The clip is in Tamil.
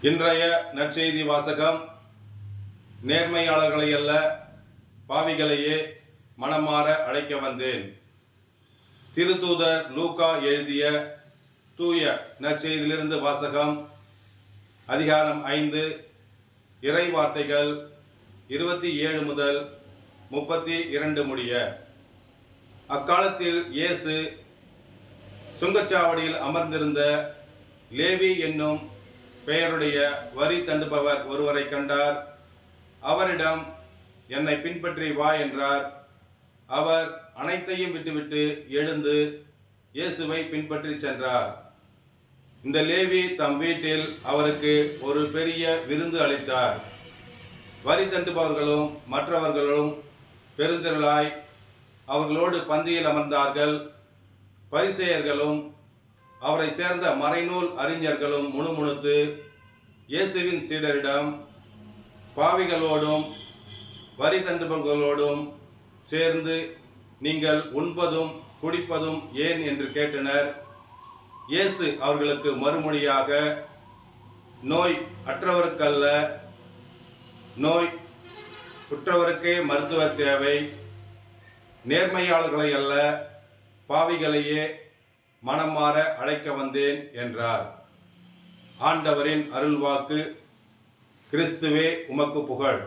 இன்றைய நற்செய்தி வாசகம், நேர்மையாளர்களை அல்ல பாவிகளையே மனமாற அழைக்க வந்தேன். திருத்தூதர் லூக்கா எழுதிய தூய நற்செய்தியிலிருந்து வாசகம். அதிகாரம் 5, இறை வார்த்தைகள் 27 முதல் 32 முடிய. அக்காலத்தில் இயேசு சுங்கச்சாவடியில் அமர்ந்திருந்த லேவி என்னும் பெயருடைய வரி தண்டுபவர் ஒருவரை கண்டார். அவரிடம், என்னை பின்பற்றி வா என்றார். அவர் அனைத்தையும் விட்டுவிட்டு எழுந்து இயேசுவை பின்பற்றி சென்றார். இந்த லேவி தம் வீட்டில் அவருக்கு ஒரு பெரிய விருந்து அளித்தார். வரி தண்டுபவர்களும் மற்றவர்களும் பெருந்திரளாய் அவர்களோடு பந்தியில் அமர்ந்தார்கள். பரிசேயர்களும் அவரை சேர்ந்த மறைநூல் அறிஞர்களும் முணுமுணுத்து இயேசுவின் சீடரிடம், பாவிகளோடும் வரி தண்டுபவர்களோடும் சேர்ந்து நீங்கள் உண்பதும் குடிப்பதும் ஏன் என்று கேட்டனர். இயேசு அவர்களுக்கு மறுமொழியாக, நோய் அற்றவருக்கல்ல, நோய் உற்றவருக்கே மருத்துவர் தேவை. நேர்மையாளர்களை அல்ல பாவிகளையே மனம் மாற அழைக்க வந்தேன் என்றார். ஆண்டவரின் அருள்வாக்கு. கிறிஸ்துவே உமக்கு புகழ்.